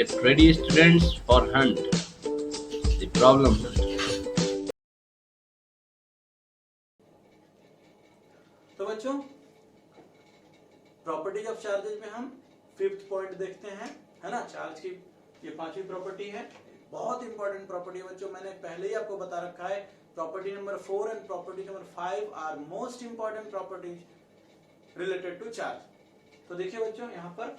Get ready, students, for hunt. The problem hunter. तो बच्चों properties of charges में हम फिफ्थ पॉइंट देखते हैं, है ना। चार्ज की ये पांचवी प्रॉपर्टी है, बहुत इंपॉर्टेंट प्रॉपर्टी है बच्चों। मैंने पहले ही आपको बता रखा है property number 4 and property number 5 are most important properties related to charge. तो देखिए बच्चों, यहाँ पर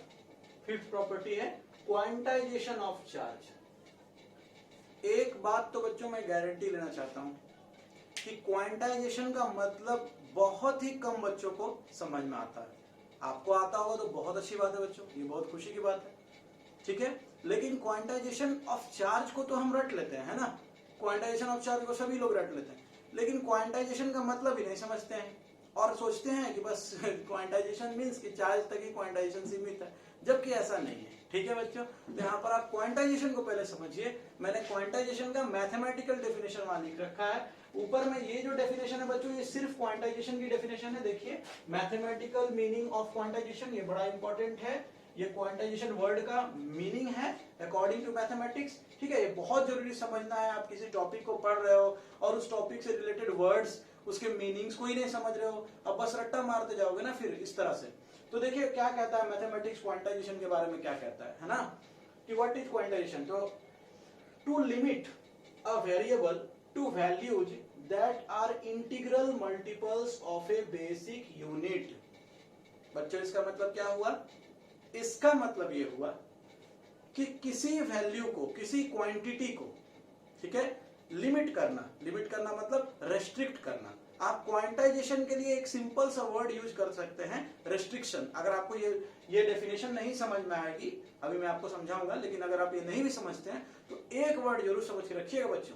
फिफ्थ प्रॉपर्टी है क्वांटाइजेशन ऑफ चार्ज। एक बात तो बच्चों मैं गारंटी लेना चाहता हूं कि क्वांटाइजेशन का मतलब बहुत ही कम बच्चों को समझ में आता है। आपको आता होगा तो बहुत अच्छी बात है बच्चों, ये बहुत खुशी की बात है, ठीक है। लेकिन क्वांटाइजेशन ऑफ चार्ज को तो हम रट लेते हैं, है ना। क्वांटाइजेशन ऑफ चार्ज को सभी लोग रट लेते हैं, लेकिन क्वांटाइजेशन का मतलब ही नहीं समझते हैं और सोचते हैं कि बस क्वांटाइजेशन मीन्स कि चार्ज तक ही क्वांटाइजेशन सीमित है, जबकि ऐसा नहीं है, ठीक है बच्चों। तो यहाँ पर आप क्वांटाइजेशन को पहले समझिए। मैंने क्वांटाइजेशन का मैथमेटिकल डेफिनेशन वहां लिख रखा है ऊपर में। ये जो डेफिनेशन है बच्चों, ये सिर्फ क्वांटाइजेशन की डेफिनेशन है। देखिए, मैथमेटिकल मीनिंग ऑफ क्वांटाइजेशन, ये बड़ा इंपॉर्टेंट है। ये क्वांटाइजेशन वर्ड का मीनिंग है अकॉर्डिंग टू मैथमेटिक्स, ठीक है। ये बहुत जरूरी समझना है। आप किसी टॉपिक को पढ़ रहे हो और उस टॉपिक से रिलेटेड वर्ड्स, उसके मीनिंग्स को ही नहीं समझ रहे हो, अब बस रट्टा मारते जाओगे ना फिर इस तरह से। तो देखिए क्या कहता है मैथमेटिक्स क्वांटाइजेशन के बारे में, क्या कहता है ना, कि व्हाट इज क्वांटाइजेशन। तो to limit a variable to values that are integral multiples of a basic unit. बच्चों इसका मतलब क्या हुआ? इसका मतलब ये हुआ कि किसी वैल्यू को, किसी क्वांटिटी को, ठीक है, लिमिट करना। लिमिट करना मतलब रेस्ट्रिक्ट करना। आप क्वांटाइजेशन के लिए एक सिंपल सा वर्ड यूज कर सकते हैं, रेस्ट्रिक्शन। अगर आपको ये डेफिनेशन नहीं समझ में आएगी, अभी मैं आपको समझाऊंगा, लेकिन अगर आप ये नहीं भी समझते हैं तो एक वर्ड जरूर समझ के रखिएगा बच्चों।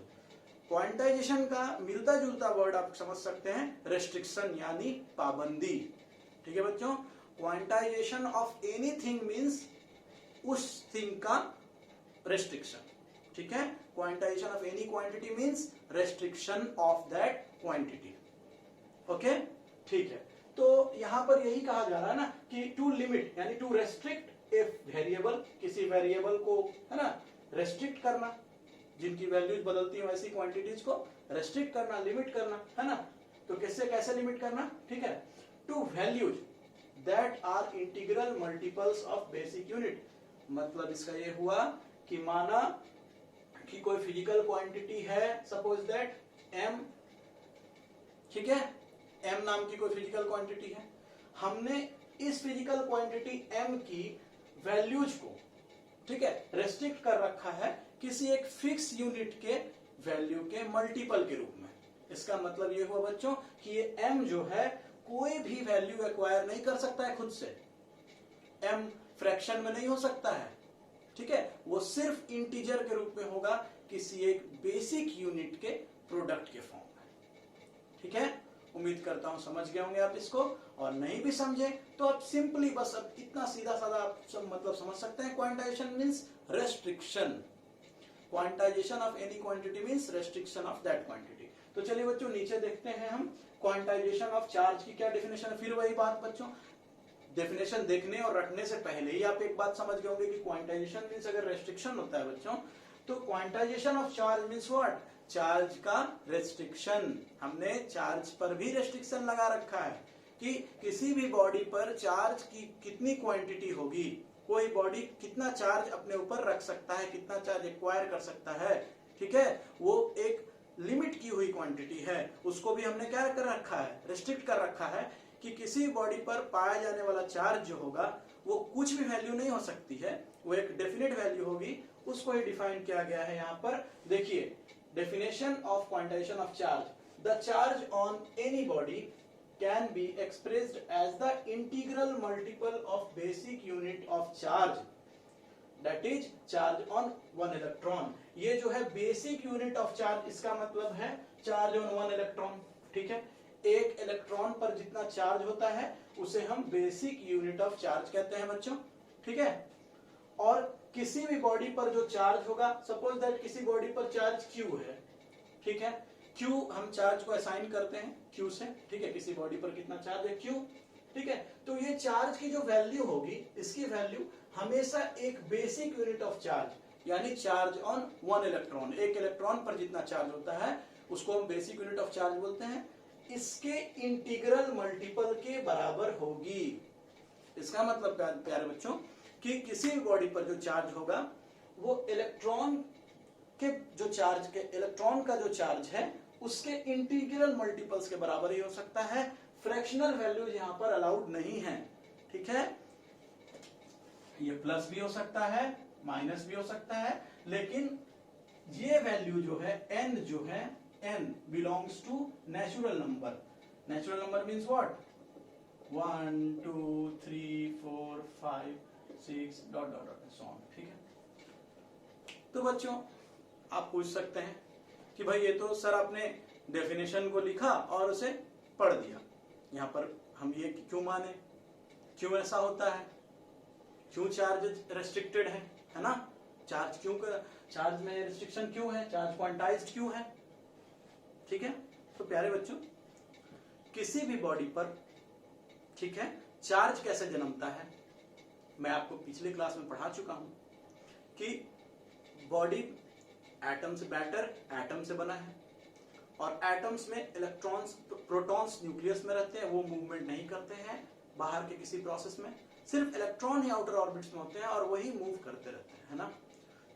क्वांटाइजेशन का मिलता जुलता वर्ड आप समझ सकते हैं, रेस्ट्रिक्शन यानी पाबंदी, ठीक है बच्चों। क्वांटाइजेशन ऑफ एनीथिंग मींस उस थिंग का रेस्ट्रिक्शन, ठीक है। Quantisation of any quantity means restriction of that quantity, okay, ठीक है। तो यहां पर यही कहा जा रहा है ना कि टू लिमिट यानी टू रेस्ट्रिक्ट ए वेरिएबल, किसी वेरिएबल को, है ना, रेस्ट्रिक्ट करना। जिनकी वैल्यूज बदलती है वैसी क्वांटिटीज को रेस्ट्रिक्ट करना, लिमिट करना, है ना। तो कैसे कैसे लिमिट करना, ठीक है। To values that are integral multiples of basic unit. मतलब इसका ये हुआ कि माना कि कोई फिजिकल क्वांटिटी है, सपोज दैट m, ठीक है, m नाम की कोई फिजिकल क्वांटिटी है। हमने इस फिजिकल क्वांटिटी m की वैल्यूज को, ठीक है, रेस्ट्रिक्ट कर रखा है किसी एक फिक्स यूनिट के वैल्यू के मल्टीपल के रूप में। इसका मतलब ये हुआ बच्चों कि ये m जो है कोई भी वैल्यू एक्वायर नहीं कर सकता है खुद से। m फ्रैक्शन में नहीं हो सकता है, ठीक है, वो सिर्फ इंटीजर के रूप में होगा किसी एक बेसिक यूनिट के प्रोडक्ट के फॉर्म में, ठीक है। उम्मीद करता हूं समझ गए होंगे आप इसको, और नहीं भी समझे तो आप सिंपली बस अब इतना सीधा साधा आप सब मतलब समझ सकते हैं। Quantization means restriction, quantization of any quantity means restriction of that quantity. तो चलिए बच्चों नीचे देखते हैं हम क्वांटाइजेशन ऑफ चार्ज की क्या डेफिनेशन है। फिर वही बात बच्चों, डेफिनेशन देखने और रखने से पहले ही आप एक बात समझ गए होंगे कि क्वांटाइजेशन मींस अगर रेस्ट्रिक्शन होता है बच्चों, तो quantization of charge means what, charge का रेस्ट्रिक्शन। हमने चार्ज पर भी रेस्ट्रिक्शन लगा रखा है कि किसी भी बॉडी पर चार्ज की कितनी क्वांटिटी होगी, कोई बॉडी कितना चार्ज अपने ऊपर रख सकता है, कितना चार्ज एक्वायर कर सकता है, ठीक है, वो एक लिमिट की हुई क्वांटिटी है। उसको भी हमने क्या कर रखा है, रेस्ट्रिक्ट कर रखा है कि किसी बॉडी पर पाया जाने वाला चार्ज जो होगा वो कुछ भी वैल्यू नहीं हो सकती है, वो एक डेफिनेट वैल्यू होगी। उसको ही डिफाइन किया गया है यहाँ पर। देखिए definition of quantization of charge, the charge on any body can be expressed as the integral multiple of basic unit of charge, that is charge on one electron। ये जो है बेसिक यूनिट ऑफ चार्ज, इसका मतलब है charge on one electron, ठीक है। एक electron पर जितना चार्ज होता है उसे हम बेसिक यूनिट ऑफ चार्ज कहते हैं बच्चों, ठीक है। और किसी भी बॉडी पर जो चार्ज होगा, सपोज दैट किसी बॉडी पर चार्ज Q है, ठीक है, Q हम चार्ज को असाइन करते हैं Q से, ठीक है, किसी बॉडी पर कितना चार्ज है Q, ठीक है। तो ये चार्ज की जो वैल्यू होगी, इसकी वैल्यू हमेशा एक बेसिक यूनिट ऑफ चार्ज यानी चार्ज ऑन वन इलेक्ट्रॉन, एक इलेक्ट्रॉन पर जितना चार्ज होता है उसको हम बेसिक यूनिट ऑफ चार्ज बोलते हैं, इसके इंटीग्रल मल्टीपल के बराबर होगी। इसका मतलब प्यारे बच्चों कि किसी भी बॉडी पर जो चार्ज होगा वो इलेक्ट्रॉन के जो चार्ज के इलेक्ट्रॉन का जो चार्ज है उसके इंटीग्रल मल्टीपल्स के बराबर ही हो सकता है। फ्रैक्शनल वैल्यूज यहां पर अलाउड नहीं है, ठीक है। ये प्लस भी हो सकता है, माइनस भी हो सकता है, लेकिन ये वैल्यू जो है n जो है n belongs to natural number. Natural number means what? 1 2 3 4 5 6 dot dot dot so on, ठीक है। तो बच्चों आप पूछ सकते हैं कि भाई ये तो सर आपने डेफिनेशन को लिखा और उसे पढ़ दिया, यहाँ पर हम ये क्यों माने, क्यों ऐसा होता है, क्यों चार्ज रेस्ट्रिक्टेड है ना, चार्ज क्यों चार्ज में रिस्ट्रिक्शन क्यों है, चार्ज क्वांटाइज्ड क्यों है, ठीक है। तो प्यारे बच्चों किसी भी बॉडी पर, ठीक है, चार्ज कैसे जन्मता है मैं आपको पिछले क्लास में पढ़ा चुका हूं कि बॉडी एटम से बैटर एटम से बना है और एटम्स में इलेक्ट्रॉन्स प्रोटॉन्स न्यूक्लियस में रहते हैं, वो मूवमेंट नहीं करते हैं बाहर के किसी प्रोसेस में, सिर्फ इलेक्ट्रॉन ही आउटर ऑर्बिट्स में होते हैं और वही मूव करते रहते हैं, है ना।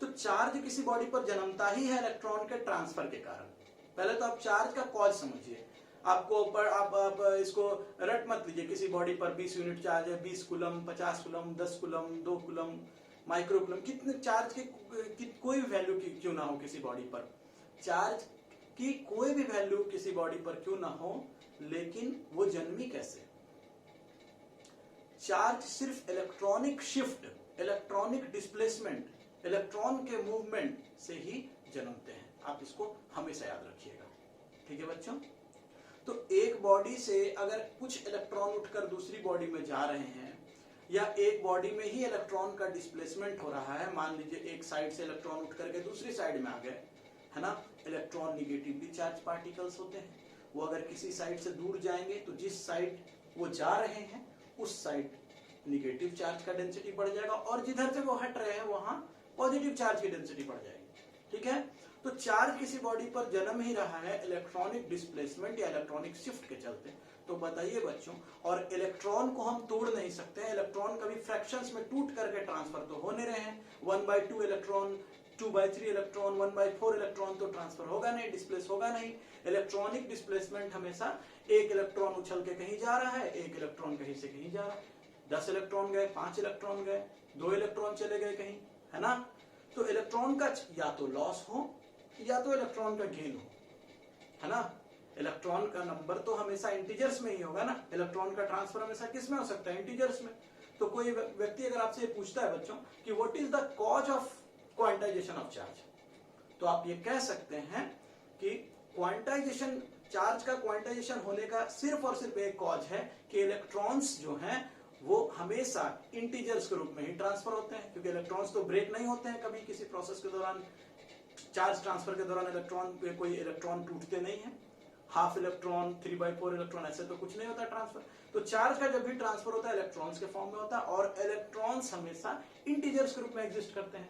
तो चार्ज किसी बॉडी पर जन्मता ही है इलेक्ट्रॉन के ट्रांसफर के कारण। पहले तो आप चार्ज का कॉज समझिए, आपको पर आप इसको रट मत लीजिए, किसी बॉडी पर 20 यूनिट चार्ज है, 20 coulomb, 50 coulomb, 10 coulomb, 2 coulomb, micro coulomb, कितने चार्ज की कोई वैल्यू क्यों ना हो किसी बॉडी पर, चार्ज की कोई भी वैल्यू किसी बॉडी पर क्यों ना हो, लेकिन वो जन्मी कैसे? चार्ज सिर्फ electronic shift, electronic displacement, electron के मूवमेंट से ही जन्मते हैं। आप इसको हमेशा याद रखिएगा, ठीक है बच्चों। तो एक बॉडी से अगर कुछ इलेक्ट्रॉन उठकर दूसरी बॉडी में जा रहे हैं या एक बॉडी में ही इलेक्ट्रॉन का डिस्प्लेसमेंट हो रहा है, मान लीजिए एक साइड से इलेक्ट्रॉन उठ करके दूसरी साइड में आ गए, है ना। इलेक्ट्रॉन निगेटिवली चार्ज पार्टिकल्स होते हैं, वो अगर किसी साइड से दूर जाएंगे तो जिस साइड वो जा रहे हैं उस साइड निगेटिव चार्ज का डेंसिटी बढ़ जाएगा और जिधर से वो हट रहे हैं वहां पॉजिटिव चार्ज की डेंसिटी बढ़ जाएगी, ठीक है। तो चार्ज किसी बॉडी पर जन्म ही रहा है इलेक्ट्रॉनिक डिस्प्लेसमेंट या इलेक्ट्रॉनिक शिफ्ट के चलते। तो बताइए बच्चों, और इलेक्ट्रॉन को हम तोड़ नहीं सकते हैं, इलेक्ट्रॉन कभी फ्रैक्शंस में टूट करके ट्रांसफर तो होने रहे हैं, 1/2 इलेक्ट्रॉन, 2/3 इलेक्ट्रॉन, 1/4 इलेक्ट्रॉन तो ट्रांसफर होगा नहीं, डिस्प्लेस होगा नहीं। इलेक्ट्रॉनिक डिस्प्लेसमेंट हमेशा एक इलेक्ट्रॉन उछल के कहीं जा रहा है, एक इलेक्ट्रॉन कहीं से कहीं जा रहा है, 10 इलेक्ट्रॉन गए, 5 इलेक्ट्रॉन गए, 2 इलेक्ट्रॉन चले गए कहीं, है ना। तो इलेक्ट्रॉन का या तो लॉस हो या तो इलेक्ट्रॉन का गेन हो, है ना। इलेक्ट्रॉन का नंबर तो हमेशा इंटीजर्स में ही होगा ना, इलेक्ट्रॉन का ट्रांसफर हमेशा किस में हो सकता है? इंटीजर्स में। तो कोई व्यक्ति अगर आपसे पूछता है बच्चों कि what is the cause of quantization of charge, तो आप ये कह सकते हैं कि क्वांटाइजेशन, चार्ज का क्वांटाइजेशन होने का सिर्फ और सिर्फ एक कॉज है कि इलेक्ट्रॉन्स जो हैं वो हमेशा इंटीजर्स के रूप में ही ट्रांसफर होते हैं, क्योंकि इलेक्ट्रॉन्स तो ब्रेक नहीं होते हैं कभी किसी प्रोसेस के दौरान, चार्ज ट्रांसफर के दौरान कोई इलेक्ट्रॉन टूटते नहीं है, हाफ इलेक्ट्रॉन, 3/4 इलेक्ट्रॉन, ऐसे तो कुछ नहीं होता ट्रांसफर। तो चार्ज का जब भी ट्रांसफर होता है इलेक्ट्रॉन्स के फॉर्म में होता है और इलेक्ट्रॉन्स हमेशा इंटीजर्स के रूप में एग्जिस्ट करते हैं,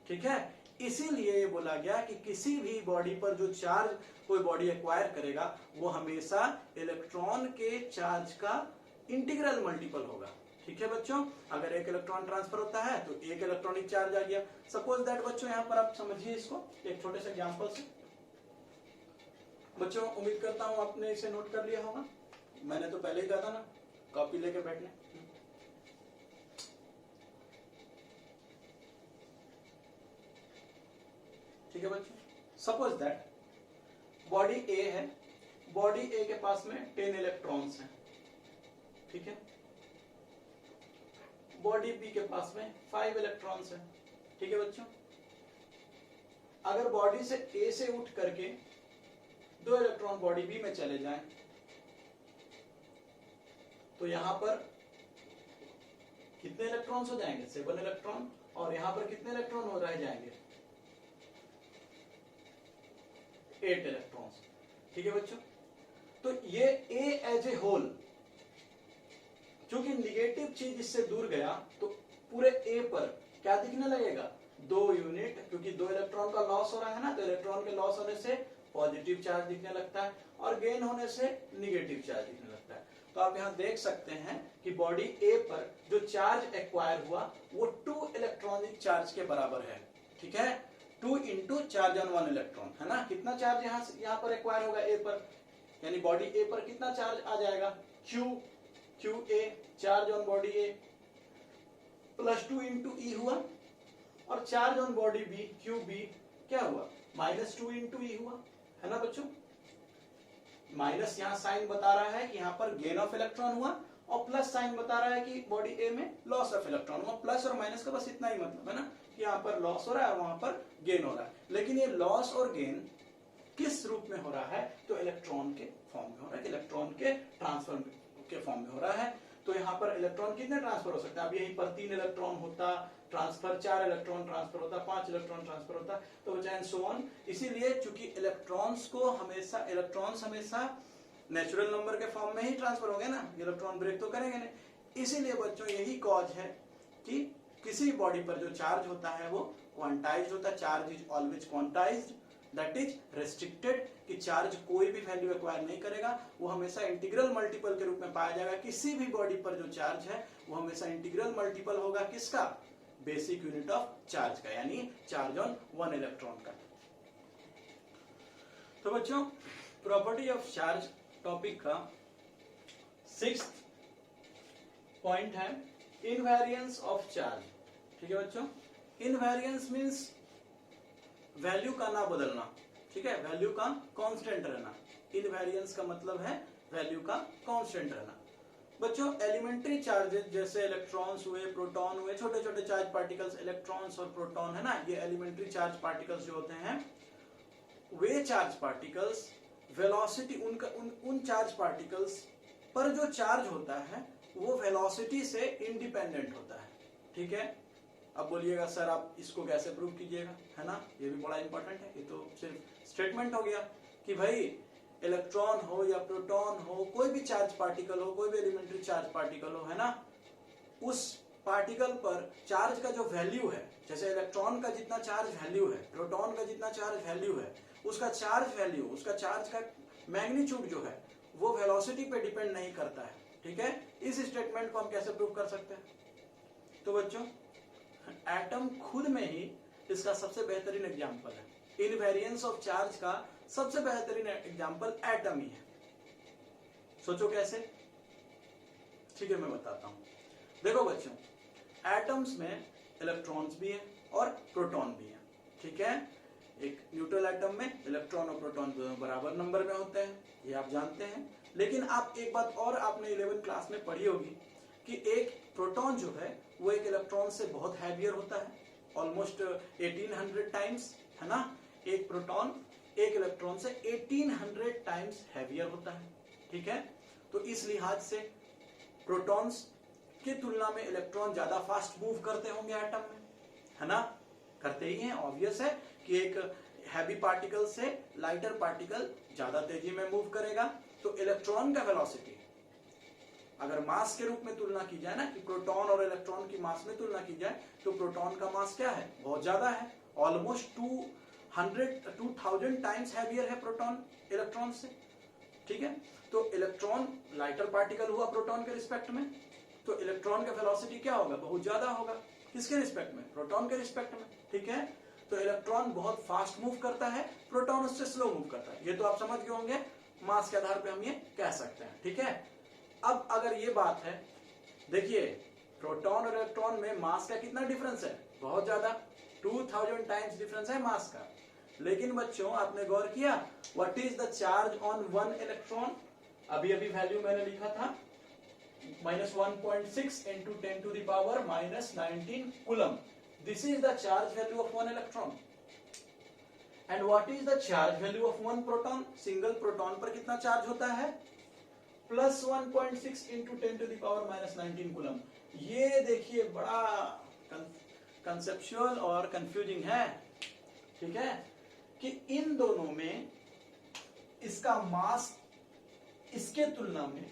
ठीक है। इसीलिए ये बोला गया कि किसी भी बॉडी पर जो चार्ज कोई बॉडी एक्वायर करेगा वो हमेशा इलेक्ट्रॉन के चार्ज का इंटीग्रल मल्टीपल होगा, ठीक है बच्चों। अगर एक इलेक्ट्रॉन ट्रांसफर होता है तो एक इलेक्ट्रॉनिक चार्ज आ गया। सपोज दैट बच्चों, यहां पर आप समझिए इसको एक छोटे से एग्जांपल से। बच्चों उम्मीद करता हूं आपने इसे नोट कर लिया होगा, मैंने तो पहले ही कहा था ना कॉपी लेके बैठने। ठीक है बच्चों, सपोज दैट बॉडी ए है, बॉडी ए के पास में 10 इलेक्ट्रॉन्स हैं, ठीक है। बॉडी बी के पास में 5 इलेक्ट्रॉन्स हैं, ठीक है बच्चों। अगर बॉडी से ए से उठ करके 2 इलेक्ट्रॉन बॉडी बी में चले जाएं तो यहां पर कितने इलेक्ट्रॉन्स हो जाएंगे? 7 इलेक्ट्रॉन। और यहां पर कितने इलेक्ट्रॉन हो रह जाएंगे? 8 इलेक्ट्रॉन्स, ठीक है बच्चों। तो ये ए एज ए होल क्योंकि निगेटिव चीज इससे दूर गया तो पूरे ए पर क्या दिखने लगेगा, 2 यूनिट, क्योंकि 2 इलेक्ट्रॉन का लॉस हो रहा है ना, तो इलेक्ट्रॉन के लॉस होने से पॉजिटिव चार्ज दिखने लगता है और गेन होने से निगेटिव चार्ज दिखने लगता है। तो आप यहाँ देख सकते हैं कि बॉडी ए पर जो चार्ज एक्वायर हुआ वो 2 इलेक्ट्रॉनिक चार्ज के बराबर है, ठीक है, 2 इंटू चार्ज ऑन 1 इलेक्ट्रॉन, है ना। कितना चार्ज यहाँ पर एक्वायर होगा ए पर, यानी बॉडी ए पर कितना चार्ज आ जाएगा, Q A, charge on body A plus 2 into E हुआ, और charge on body B Q B क्या हुआ, -2 इंटू ई हुआ, है ना बच्चों। माइनस यहाँ साइन बता रहा है कि यहाँ पर गेन ऑफ इलेक्ट्रॉन हुआ, और प्लस साइन बता रहा है कि बॉडी ए में लॉस ऑफ इलेक्ट्रॉन हुआ। प्लस और माइनस का बस इतना ही मतलब है ना, कि यहाँ पर लॉस हो रहा है और वहां पर गेन हो रहा है। लेकिन ये लॉस और गेन किस रूप में हो रहा है, तो इलेक्ट्रॉन के फॉर्म में हो रहा है, इलेक्ट्रॉन के ट्रांसफर के फॉर्म में हो रहा है। तो यहाँ पर इलेक्ट्रॉन कितने ट्रांसफर हो सकते हैं, अब यहीं पर 3 इलेक्ट्रॉन होता ट्रांसफर, 4 इलेक्ट्रॉन ट्रांसफर होता, 5 इलेक्ट्रॉन ट्रांसफर होता, तो बचा एंड सो ऑन। इसीलिए चूंकि इलेक्ट्रॉन्स हमेशा नेचुरल नंबर के फॉर्म में ही ट्रांसफर होंगे ना, इलेक्ट्रॉन ब्रेक तो करेंगे नहीं। इसीलिए बच्चों यही कॉज है कि किसी बॉडी पर जो चार्ज होता है वो क्वांटाइज्ड होता है। Charge is always quantized, that is restricted, कि चार्ज कोई भी वैल्यू एक्वायर नहीं करेगा, वो हमेशा इंटीग्रल मल्टीपल के रूप में पाया जाएगा। किसी भी बॉडी पर जो चार्ज है वो हमेशा इंटीग्रल मल्टीपल होगा, किसका, बेसिक यूनिट ऑफ चार्ज का, यानी चार्ज ऑन 1 इलेक्ट्रॉन का। तो बच्चों प्रॉपर्टी ऑफ चार्ज टॉपिक का 6th पॉइंट है इनवेरियंस ऑफ चार्ज, ठीक है बच्चों। इनवेरियंस मींस वैल्यू का ना बदलना, ठीक है, वैल्यू का कांस्टेंट रहना। इनवेरियंस का मतलब है वैल्यू का कांस्टेंट रहना। बच्चों एलिमेंट्री चार्जेस जैसे इलेक्ट्रॉन्स हुए, प्रोटॉन हुए, छोटे छोटे चार्ज पार्टिकल्स, इलेक्ट्रॉन्स और प्रोटॉन, है ना, ये एलिमेंट्री चार्ज पार्टिकल्स जो होते हैं, वे चार्ज पार्टिकल्स वेलोसिटी उन चार्ज पार्टिकल्स पर जो चार्ज होता है वो वेलोसिटी से इंडिपेंडेंट होता है, ठीक है। अब बोलिएगा सर आप इसको कैसे प्रूव कीजिएगा, है ना, ये भी बड़ा इंपॉर्टेंट है। ये तो सिर्फ स्टेटमेंट हो गया कि भाई इलेक्ट्रॉन हो या प्रोटॉन हो, कोई भी चार्ज पार्टिकल हो, कोई भी एलिमेंट्री चार्ज पार्टिकल हो, है ना, उस पार्टिकल पर चार्ज का जो वैल्यू है, जैसे इलेक्ट्रॉन का जितना चार्ज वैल्यू है, प्रोटॉन का जितना चार्ज वैल्यू है, उसका चार्ज वैल्यू, उसका चार्ज का मैग्नीट्यूड जो है वो वेलोसिटी पे डिपेंड नहीं करता है, ठीक है। इस स्टेटमेंट को हम कैसे प्रूव कर सकते हैं, तो बच्चों एटम खुद में ही इसका सबसे बेहतरीन एग्जांपल है। इनवेरियंस ऑफ चार्ज का सबसे बेहतरीन एग्जांपल एटम ही है। सोचो कैसे, ठीक है मैं बताता हूं। देखो बच्चों एटम्स में इलेक्ट्रॉन्स भी है और प्रोटॉन भी है, ठीक है। एक न्यूट्रल एटम में इलेक्ट्रॉन और प्रोटॉन दोनों बराबर नंबर में होते हैं, ये आप जानते हैं। लेकिन आप एक बात और आपने 11th क्लास में पढ़ी होगी कि एक प्रोटॉन जो है वो एक इलेक्ट्रॉन से बहुत हैवियर होता है, ऑलमोस्ट 1800 टाइम्स, है ना। एक प्रोटॉन एक इलेक्ट्रॉन से 1800 टाइम्स हैवियर होता है, ठीक है। तो इस लिहाज से प्रोटॉन्स की तुलना में इलेक्ट्रॉन ज्यादा फास्ट मूव करते होंगे एटम में, है ना, करते ही हैं। ऑब्वियस है कि एक हैवी पार्टिकल से लाइटर पार्टिकल ज्यादा तेजी में मूव करेगा। तो इलेक्ट्रॉन का वेलोसिटी अगर मास के रूप में तुलना की जाए ना, कि प्रोटॉन और इलेक्ट्रॉन की मास में तुलना की जाए, तो प्रोटॉन का मास क्या है, बहुत ज्यादा है, ऑलमोस्ट 2000 टाइम्स हैवियर है प्रोटॉन इलेक्ट्रॉन से, ठीक है। तो इलेक्ट्रॉन लाइटर पार्टिकल हुआ प्रोटॉन के रिस्पेक्ट में, तो इलेक्ट्रॉन का वेलोसिटी क्या होगा, बहुत ज्यादा होगा, किसके रिस्पेक्ट में, प्रोटॉन के रिस्पेक्ट में, ठीक है। तो इलेक्ट्रॉन बहुत फास्ट मूव करता है, प्रोटॉन उससे स्लो मूव करता है। ये तो आप समझ गए होंगे, मास के आधार पे हम ये कह सकते हैं, ठीक है। अब अगर ये बात है, देखिए प्रोटॉन और इलेक्ट्रॉन में मास का कितना डिफरेंस है, बहुत ज्यादा, 2000 टाइम्स डिफरेंस है मास का। लेकिन बच्चों आपने गौर किया what is the charge on 1 electron, अभी अभी वैल्यू मैंने लिखा था -1.6 into 10 to the power -19 coulomb. This is the charge value of 1 electron. And what is the charge value of 1 proton? Single proton पर कितना चार्ज होता है, +1.6 into 10 to the power -19 coulomb. ये देखिए बड़ा कंसेप्चुअल और कंफ्यूजिंग है, ठीक है, कि इन दोनों में इसका मास इसके तुलना में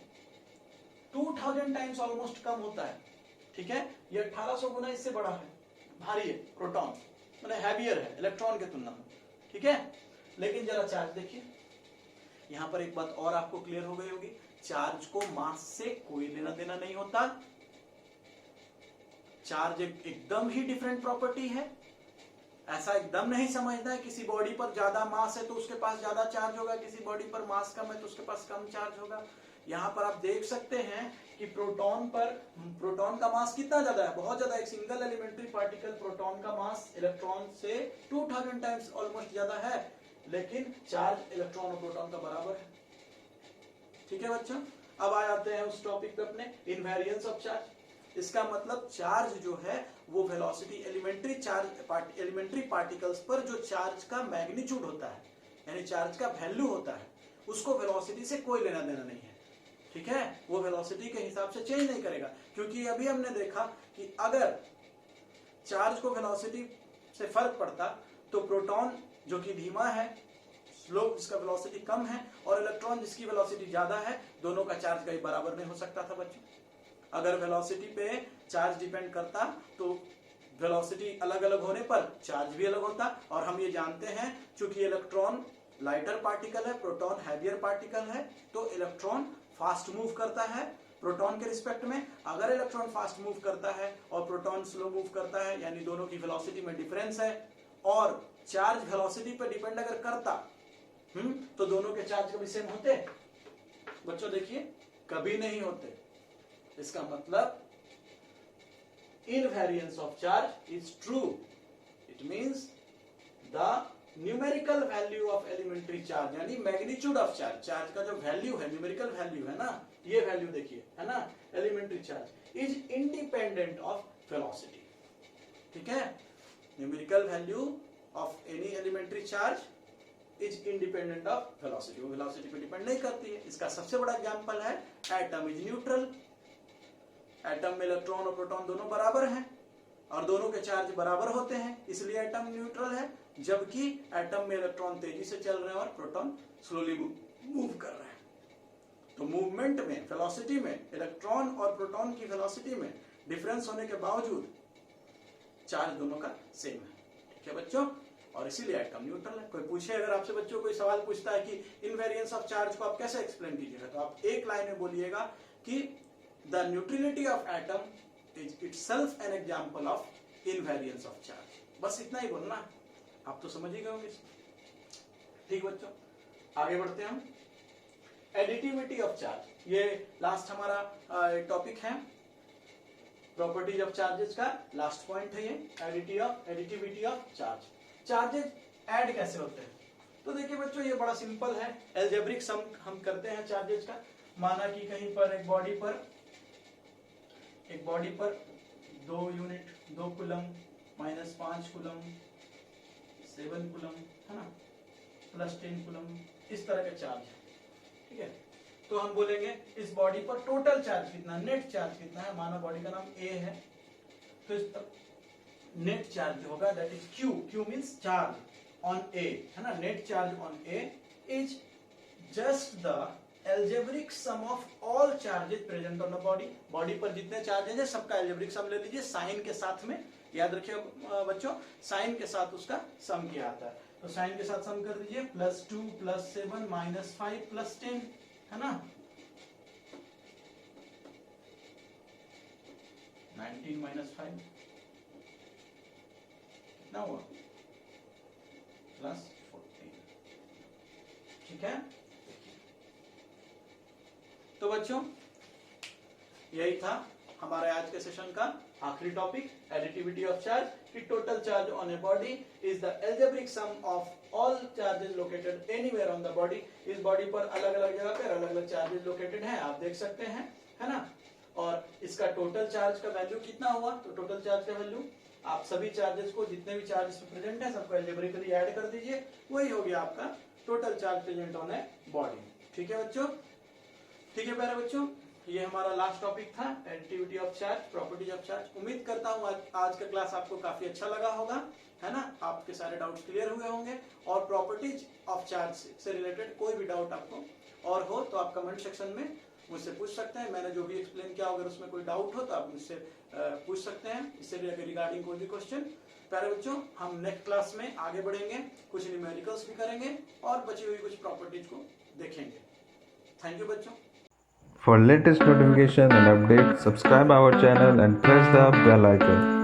2000 टाइम्स ऑलमोस्ट कम होता है, ठीक है। ये 1800 गुना इससे बड़ा है, भारी है प्रोटॉन, मतलब हैवियर है इलेक्ट्रॉन के तुलना में, ठीक है। लेकिन जरा चार्ज देखिए, यहां पर एक बात और आपको क्लियर हो गई होगी, चार्ज को मास से कोई लेना देना नहीं होता। चार्ज एकदम ही डिफरेंट प्रॉपर्टी है। ऐसा एकदम नहीं समझना है किसी बॉडी पर ज्यादा मास है तो उसके पास ज्यादा चार्ज होगा, किसी बॉडी पर मास कम है तो उसके पास कम चार्ज होगा। यहां पर आप देख सकते हैं कि प्रोटॉन का मास कितना ज्यादा है, बहुत ज्यादा। एक सिंगल एलिमेंट्री पार्टिकल प्रोटॉन का मास इलेक्ट्रॉन से 2000 टाइम्स ऑलमोस्ट ज्यादा है, लेकिन चार्ज इलेक्ट्रॉन और प्रोटॉन का बराबर है, ठीक है बच्चों। अब आ जाते हैं उस टॉपिक पे अपने, इनवेरिएंस ऑफ चार्ज। इसका मतलब चार्ज जो है वो वेलोसिटी एलिमेंट्री पार्टिकल्स पर जो चार्ज का मैग्नीट्यूड होता है, यानी चार्ज का वैल्यू होता है, उसको वेलोसिटी से कोई लेना देना नहीं है, ठीक है। वो वेलोसिटी के हिसाब से चेंज नहीं करेगा, क्योंकि अभी हमने देखा कि अगर चार्ज को वेलोसिटी से फर्क पड़ता तो प्रोटॉन जो कि धीमा है, स्लो, जिसका वेलोसिटी कम है, और इलेक्ट्रॉन जिसकी वेलोसिटी ज्यादा है, दोनों का चार्ज कहीं बराबर नहीं हो सकता था बच्चों। अगर वेलोसिटी पे चार्ज डिपेंड करता तो वेलोसिटी अलग अलग होने पर चार्ज भी अलग होता। और हम ये जानते हैं चूंकि इलेक्ट्रॉन लाइटर पार्टिकल है, प्रोटॉन हैवियर पार्टिकल है, तो इलेक्ट्रॉन फास्ट मूव करता है प्रोटॉन के रिस्पेक्ट में। अगर इलेक्ट्रॉन फास्ट मूव करता है और प्रोटॉन स्लो मूव करता है, यानी दोनों की वेलोसिटी में डिफरेंस है, और चार्ज वेलोसिटी पे डिपेंड अगर करता तो दोनों के चार्ज कभी सेम होते? बच्चों देखिए, कभी नहीं होते। इसका मतलब invariance of charge is true. It means the numerical value of elementary charge, यानी मैग्नीट्यूड ऑफ चार्ज, चार्ज का जो वैल्यू है, न्यूमेरिकल वैल्यू है ना, ये वैल्यू देखिए, है ना, elementary charge is independent of velocity, ठीक है। Numerical value of any elementary charge is independent of velocity, वो वेलोसिटी पे डिपेंड नहीं करती है। इसका सबसे बड़ा एग्जांपल है एटम इज न्यूट्रल। एटम में इलेक्ट्रॉन और प्रोटॉन दोनों बराबर हैं और दोनों के चार्ज बराबर होते हैं, इसलिए एटम न्यूट्रल है। जबकि एटम में इलेक्ट्रॉन तेजी से चल रहे हैं और प्रोटॉन स्लोली मूव कर रहे हैं। तो मूवमेंट में, वेलोसिटी में, इलेक्ट्रॉन और प्रोटॉन की वेलोसिटी में डिफरेंस होने के बावजूद चार्ज दोनों का सेम है, ठीक है बच्चों। और इसीलिए एटम न्यूट्रल है। कोई पूछे, अगर आपसे बच्चों कोई सवाल पूछता है कि इनवेरिएंस ऑफ चार्ज को आप कैसे एक्सप्लेन कीजिएगा, तो आप एक लाइन में बोलिएगा कि the neutrality of atom is itself an example of invariance of charge. बस इतना ही बोलना है, आप तो समझ ही गए होंगे। ठीक बच्चों, आगे बढ़ते हैं हम। एडिटिविटी ऑफ चार्ज, ये लास्ट हमारा टॉपिक है, प्रॉपर्टीज ऑफ चार्जेस का लास्ट पॉइंट है ये, additivity of charge. Charges add कैसे होते हैं? तो देखिए बच्चों, ये बड़ा सिंपल है। एल्जेब्रिक सम हम करते हैं चार्जेस का। माना कि कहीं पर एक बॉडी पर 2 यूनिट, 2 कूलम, -5 कूलम, 7 कूलम, है ना, +10 कूलम, इस तरह के चार्ज है, ठीक है। तो हम बोलेंगे इस बॉडी पर टोटल चार्ज कितना, नेट चार्ज कितना है। माना बॉडी का नाम A है, तो इस नेट चार्ज जो होगा that is Q means charge on A, है ना। Net charge on A is just the algebraic sum of all charges present on the body. Body पर जितने चार्जेस है सबका एल्जेब्रिक सम ले लीजिए, साइन के साथ में, याद रखिए बच्चों, साइन के साथ उसका सम किया आता है। तो साइन के साथ सम कर दीजिए, +2 +7 -5 +10, है ना, 19 - 5 कितना हुआ, +14, ठीक है। तो बच्चों, यही था हमारे आज के सेशन का आखिरी टॉपिक, एडिटिविटी ऑफ चार्ज, कि total charge on a body is the algebraic sum of all charges located anywhere on the body. इस बॉडी पर अलग अलग जगह पर अलग अलग चार्जेस लोकेटेड हैं, आप देख सकते हैं, है ना। और इसका टोटल चार्ज का वैल्यू कितना हुआ, तो टोटल चार्ज का वैल्यू आप सभी चार्जेस को, जितने भी चार्जेस प्रेजेंट है, सबको एल्जेब्रिकली ऐड कर दीजिए, वही हो गया आपका total charge present on a body, ठीक है बच्चों। ठीक है प्यारे बच्चों, ये हमारा लास्ट टॉपिक था, additivity of charge, properties of charge. उम्मीद करता हूँ आज का क्लास आपको काफी अच्छा लगा होगा, है ना। आपके सारे डाउट्स क्लियर हुए होंगे, और प्रॉपर्टीज ऑफ चार्ज से रिलेटेड कोई भी डाउट आपको और हो तो आप कमेंट सेक्शन में मुझसे पूछ सकते हैं। मैंने जो भी एक्सप्लेन किया, अगर उसमें कोई डाउट हो तो आप मुझसे पूछ सकते हैं, इससे रिगार्डिंग कोई भी क्वेश्चन। प्यारे बच्चों, हम नेक्स्ट क्लास में आगे बढ़ेंगे, कुछ न्यूमेरिकल्स भी करेंगे और बची हुई कुछ प्रॉपर्टीज को देखेंगे। थैंक यू बच्चों। For latest notification and updates, subscribe our channel and press the bell icon.